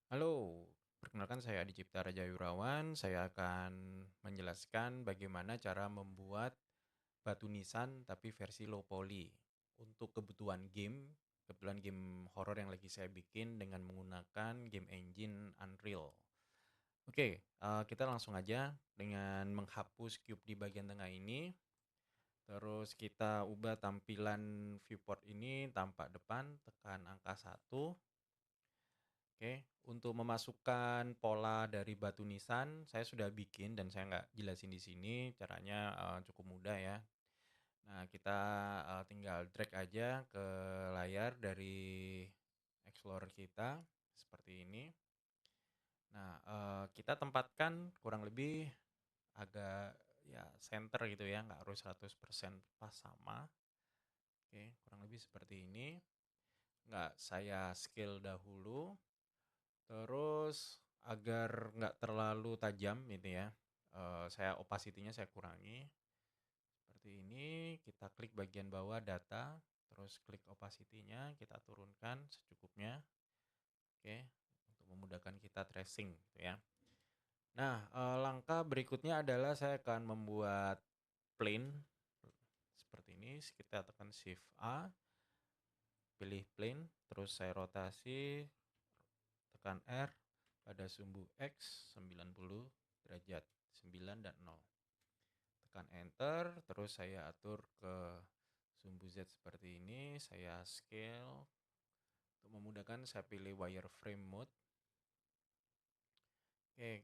Halo, perkenalkan saya Adi Cipta Raja Yurawan. Saya akan menjelaskan bagaimana cara membuat batu nisan tapi versi low poly untuk kebetulan game horror yang lagi saya bikin dengan menggunakan game engine Unreal. Oke, kita langsung aja dengan menghapus cube di bagian tengah ini. Terus kita ubah tampilan viewport ini tampak depan, tekan angka 1. Oke, untuk memasukkan pola dari batu nisan, saya sudah bikin dan saya nggak jelasin di sini. Caranya cukup mudah ya. Nah, kita tinggal drag aja ke layar dari Explorer kita seperti ini. Nah, kita tempatkan kurang lebih agak ya center gitu ya, nggak harus 100% pas sama. Oke, kurang lebih seperti ini. Nggak saya scale dahulu. Terus agar nggak terlalu tajam ini ya, saya opacity-nya saya kurangi. Seperti ini, kita klik bagian bawah data, terus klik opacity-nya kita turunkan secukupnya. Oke, untuk memudahkan kita tracing gitu ya. Nah, langkah berikutnya adalah saya akan membuat plane seperti ini. Kita tekan Shift A, pilih plane, terus saya rotasi, tekan R pada sumbu X 90 derajat 9 dan 0. Tekan enter, terus saya atur ke sumbu Z seperti ini, saya scale. Untuk memudahkan saya pilih wireframe mode. Oke,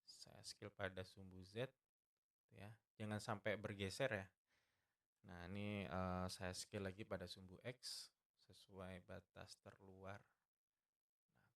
saya scale pada sumbu Z ya. Jangan sampai bergeser ya. Nah, ini saya scale lagi pada sumbu X sesuai batas terluar.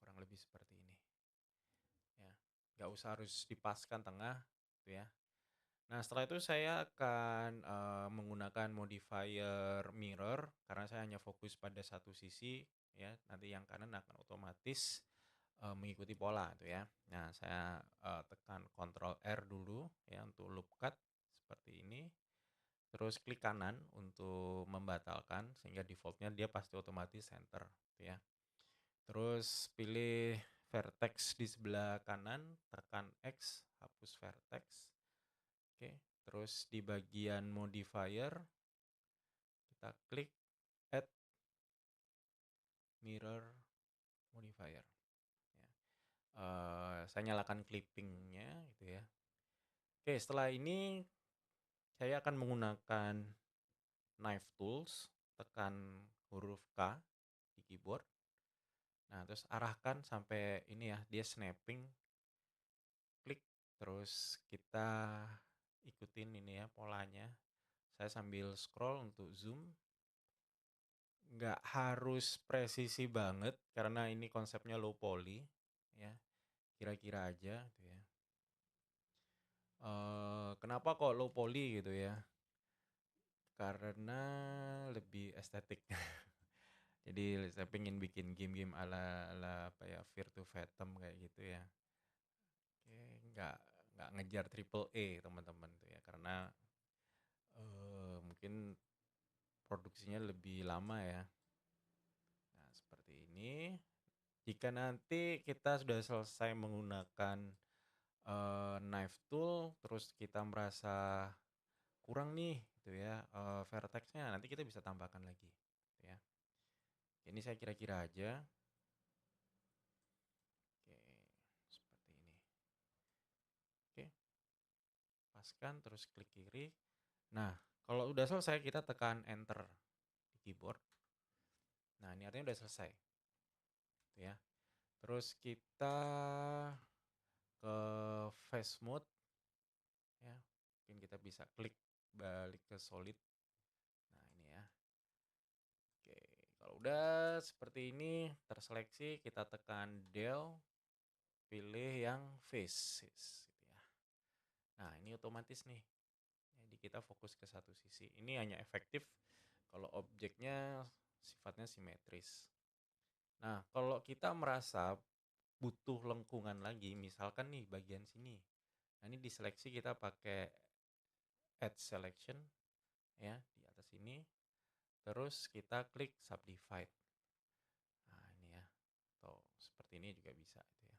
Nah, kurang lebih seperti ini. Ya. Nggak usah harus dipaskan tengah gitu ya. Nah, setelah itu saya akan menggunakan modifier mirror karena saya hanya fokus pada satu sisi ya. Nanti yang kanan akan otomatis mengikuti pola itu ya. Nah, saya tekan Ctrl R dulu ya untuk loop cut seperti ini. Terus klik kanan untuk membatalkan sehingga defaultnya dia pasti otomatis center gitu ya. Terus pilih vertex di sebelah kanan, tekan X, hapus vertex. Oke, terus di bagian modifier kita klik add mirror modifier. Ya. Saya nyalakan clippingnya gitu ya. Oke, setelah ini saya akan menggunakan knife tools, tekan huruf K di keyboard. Nah, terus arahkan sampai ini ya, dia snapping. Klik, terus kita ikutin ini ya polanya. Saya sambil scroll untuk zoom. Nggak harus presisi banget karena ini konsepnya low poly ya, kira-kira aja gitu ya. Kenapa kok low poly gitu ya? Karena lebih estetik. Jadi saya pengen bikin game-game ala ala apa ya, Fear to Fathom kayak gitu ya. Oke, nggak ngejar triple A teman-teman tuh ya, karena mungkin produksinya lebih lama ya. Nah, seperti ini. Jika nanti kita sudah selesai menggunakan knife tool, terus kita merasa kurang nih gitu ya vertexnya, nanti kita bisa tambahkan lagi gitu ya. Ini saya kira-kira aja. Oke, seperti ini. Oke, paskan terus klik kiri. Nah, kalau udah selesai kita tekan enter di keyboard. Nah, ini artinya udah selesai gitu ya. Terus kita ke face mode ya. Mungkin kita bisa klik balik ke solid. Nah, ini ya. Oke, kalau udah seperti ini terseleksi, kita tekan del, pilih yang faces gitu ya. Nah, ini otomatis nih. Jadi kita fokus ke satu sisi. Ini hanya efektif kalau objeknya sifatnya simetris. Nah, kalau kita merasa butuh lengkungan lagi, misalkan nih bagian sini. Nah, ini diseleksi kita pakai add selection ya di atas ini. Terus kita klik subdivide. Nah, ini ya. Tuh, seperti seperti ini juga bisa gitu ya.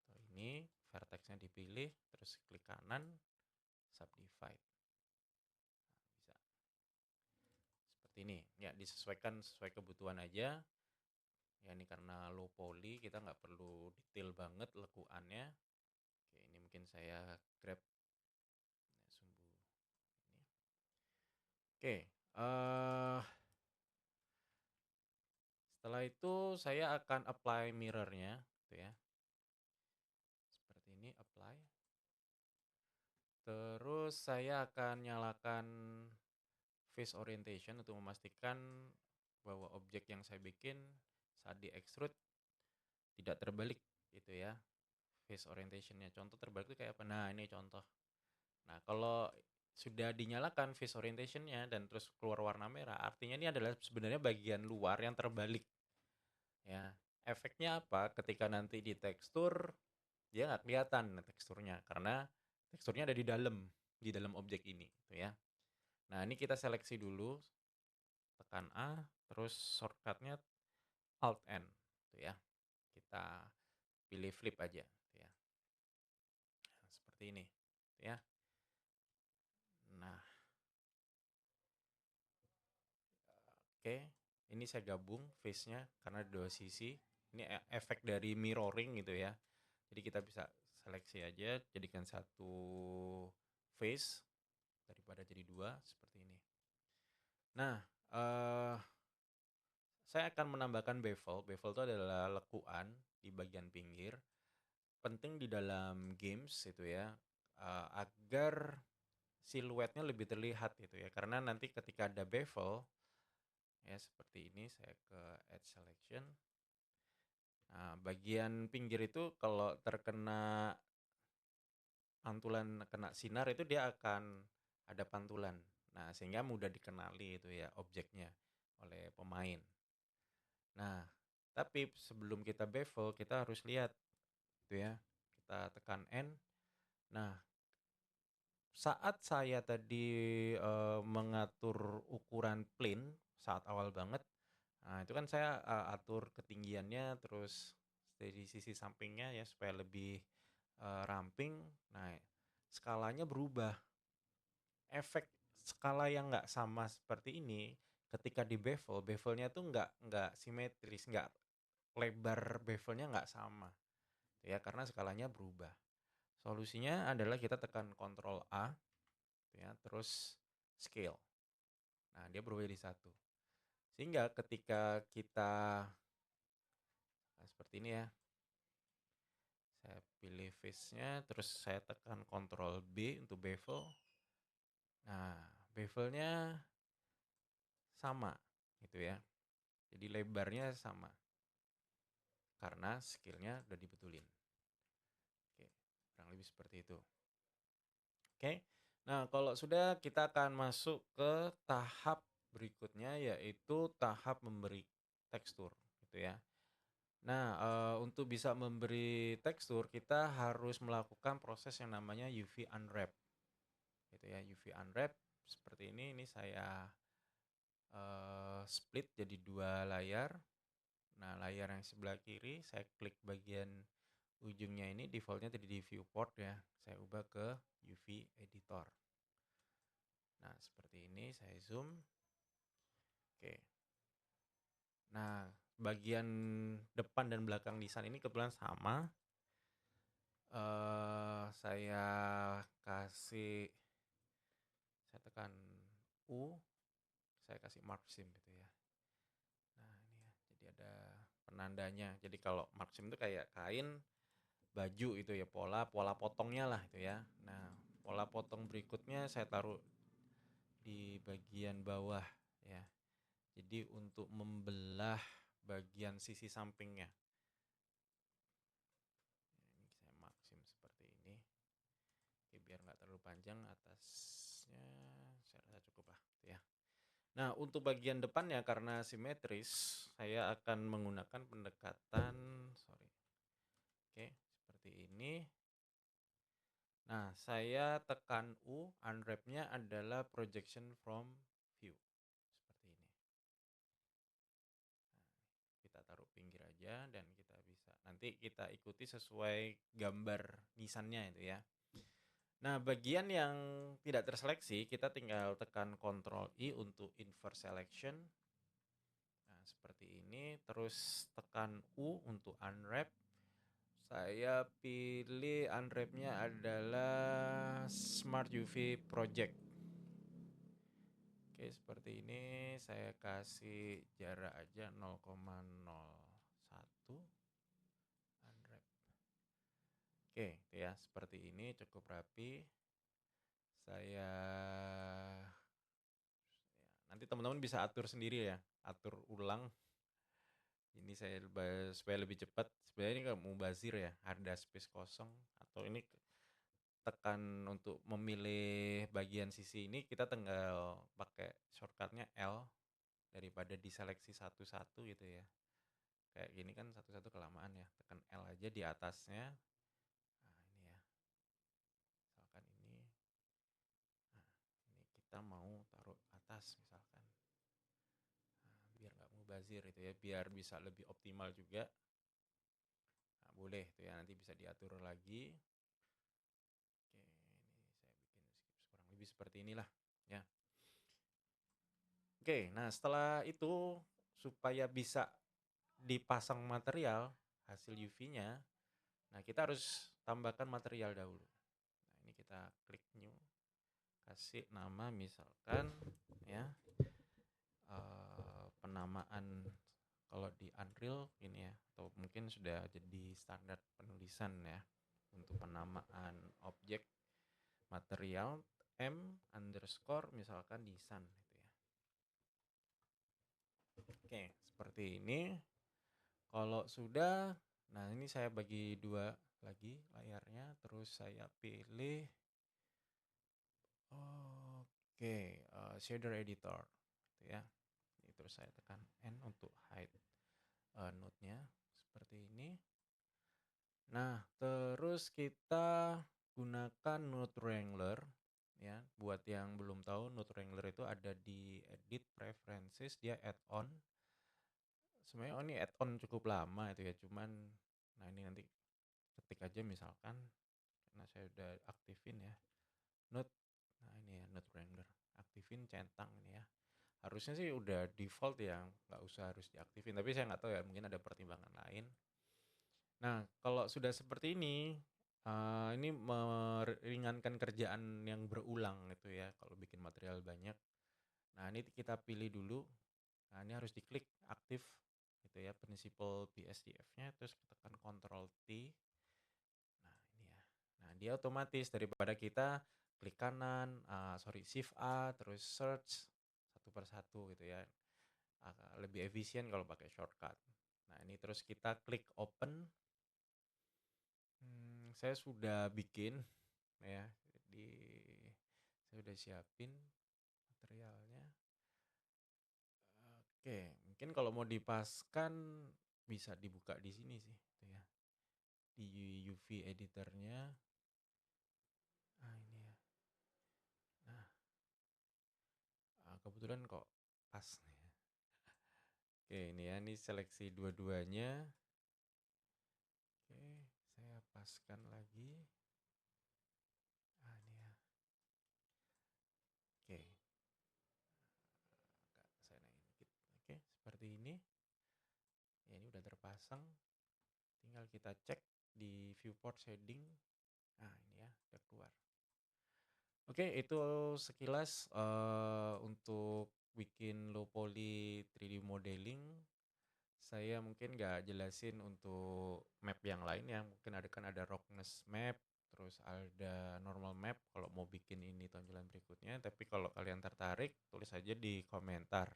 Atau ini vertexnya dipilih, terus klik kanan, subdivide. Bisa seperti ini ya, disesuaikan sesuai kebutuhan aja ya. Ini karena low poly, kita nggak perlu detail banget lekuannya. Oke, ini mungkin saya grab sumbu ini. Oke, setelah itu saya akan apply mirrornya gitu ya, seperti ini, apply. Terus saya akan nyalakan face orientation untuk memastikan bahwa objek yang saya bikin saat di extrude tidak terbalik gitu ya, face orientationnya. Contoh terbalik itu kayak apa? Nah, ini contoh. Nah, kalau sudah dinyalakan face orientationnya dan terus keluar warna merah, artinya ini adalah sebenarnya bagian luar yang terbalik ya. Efeknya apa? Ketika nanti di tekstur, dia nggak kelihatan teksturnya karena teksturnya ada di dalam objek ini gitu ya. Nah, ini kita seleksi dulu, tekan A, terus shortcutnya Alt N gitu ya. Kita pilih flip aja gitu ya. Nah, seperti ini gitu ya. Nah, oke, ini saya gabung face-nya karena dua sisi. Ini efek dari mirroring gitu ya. Jadi kita bisa seleksi aja, jadikan satu face daripada jadi dua seperti ini. Nah, saya akan menambahkan bevel. Bevel itu adalah lekuan di bagian pinggir. Penting di dalam games itu ya, agar siluetnya lebih terlihat gitu ya. Karena nanti ketika ada bevel ya seperti ini, saya ke add selection. Nah, bagian pinggir itu kalau terkena pantulan, kena sinar itu dia akan ada pantulan. Nah, sehingga mudah dikenali itu ya objeknya oleh pemain. Nah, tapi sebelum kita bevel, kita harus lihat gitu ya. Kita tekan N. Nah, saat saya tadi mengatur ukuran plane saat awal banget, nah itu kan saya atur ketinggiannya terus dari sisi sampingnya ya supaya lebih ramping. Nah, skalanya berubah. Efek skala yang nggak sama seperti ini ketika di bevel, bevelnya tuh nggak simetris, nggak lebar bevelnya nggak sama ya karena skalanya berubah. Solusinya adalah kita tekan Ctrl A ya, terus scale. Nah, dia berubah jadi satu. Sehingga ketika kita seperti ini ya, saya pilih face-nya, terus saya tekan Ctrl B untuk bevel. Nah, bevelnya sama gitu ya. Jadi lebarnya sama karena skillnya udah dibetulin. Oke, kurang lebih seperti itu. Oke, nah kalau sudah, kita akan masuk ke tahap berikutnya yaitu tahap memberi tekstur gitu ya. Nah, untuk bisa memberi tekstur kita harus melakukan proses yang namanya UV unwrap gitu ya. UV unwrap seperti ini saya split jadi dua layar. Nah, layar yang sebelah kiri saya klik bagian ujungnya ini, defaultnya tadi di viewport ya, saya ubah ke UV editor. Nah, seperti ini saya zoom. Oke. Nah, bagian depan dan belakang desain ini kebetulan sama. Saya kasih, saya tekan U, saya kasih mark sim gitu ya. Nah, ini ya, jadi ada penandanya. Jadi kalau mark sim itu kayak kain baju itu ya, pola potongnya lah itu ya. Nah, pola potong berikutnya saya taruh di bagian bawah ya. Jadi untuk membelah bagian sisi sampingnya. Ini saya maksim seperti ini. Oke, biar nggak terlalu panjang, atasnya saya rasa cukup lah ya. Nah, untuk bagian depannya karena simetris, saya akan menggunakan pendekatan, Oke, seperti ini. Nah, saya tekan U, unwrap-nya adalah projection from view. Seperti ini. pinggir aja dan kita bisa nanti kita ikuti sesuai gambar nisannya itu ya. Nah, bagian yang tidak terseleksi kita tinggal tekan Ctrl I untuk invert selection. Nah, seperti ini. Terus tekan U untuk unwrap. Saya pilih unwrapnya adalah Smart UV Project. Oke, seperti ini. Saya kasih jarak aja 0,01 unwrap. Oke, ya seperti ini cukup rapi. Saya nanti teman-teman bisa atur sendiri ya, atur ulang. Ini saya supaya lebih cepat. Sebenarnya ini nggak mubazir ya, ada space kosong atau ini tekan untuk memilih bagian sisi ini kita tinggal pakai shortcutnya L daripada diseleksi satu-satu gitu ya. Kayak gini kan satu-satu kelamaan ya. Tekan L aja di atasnya. Nah, ini ya. Misalkan ini. Nah, ini kita mau taruh atas misalkan. Nah, biar nggak mubazir itu ya, biar bisa lebih optimal juga. Nah, boleh tuh ya, nanti bisa diatur lagi. Oke, ini saya bikin kurang lebih seperti inilah ya. Oke, nah setelah itu supaya bisa dipasang material hasil UV-nya, nah kita harus tambahkan material dahulu. Nah, ini kita klik new, kasih nama misalkan ya penamaan kalau di Unreal ini ya, atau mungkin sudah jadi standar penulisan ya untuk penamaan objek material M underscore misalkan design gitu ya. Oke, seperti ini. Kalau sudah, nah ini saya bagi dua lagi layarnya, terus saya pilih shader editor gitu ya. Terus saya tekan N untuk hide node-nya seperti ini. Nah, terus kita gunakan Node Wrangler ya. Buat yang belum tahu, Node Wrangler itu ada di Edit Preferences, dia add-on. Sebenarnya ini add-on cukup lama itu ya, cuman nah ini nanti ketik aja misalkan, karena saya udah aktifin ya Node. Nah ini ya Node Wrangler, aktifin centang ini ya. Harusnya sih udah default ya, nggak usah harus diaktifin, tapi saya nggak tahu ya, mungkin ada pertimbangan lain. Nah, kalau sudah seperti ini meringankan kerjaan yang berulang gitu ya, kalau bikin material banyak. Nah, ini kita pilih dulu. Nah, ini harus diklik aktif gitu ya, Principal BSDF-nya, terus tekan Ctrl T. Nah, ini ya. Nah, dia otomatis daripada kita klik kanan, Shift A, terus search satu persatu gitu ya. Lebih efisien kalau pakai shortcut. Nah, ini terus kita klik open. Saya sudah bikin ya, saya sudah siapin materialnya. Oke, mungkin kalau mau dipaskan bisa dibuka di sini sih, gitu ya. Di UV editornya. Nah ini ya. Nah, kebetulan kok pas nih ya. Oke, ini ya, ini seleksi dua-duanya. Oke, saya paskan lagi. Nah, ini ya. Oke. Saya naikin dikit. Oke, seperti ini. Ya, ini udah terpasang. Tinggal kita cek di viewport shading. Nah, ini ya, udah keluar. Oke, itu sekilas untuk bikin low poly 3D modeling. Saya mungkin nggak jelasin untuk map yang lain ya. Mungkin ada roughness map, terus ada normal map kalau mau bikin ini tonjolan berikutnya. Tapi kalau kalian tertarik, tulis aja di komentar.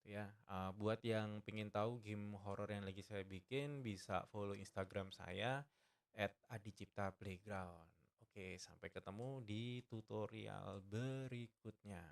Ya, buat yang pengen tahu game horror yang lagi saya bikin, bisa follow Instagram saya @adiciptaplayground. Oke, sampai ketemu di tutorial berikutnya.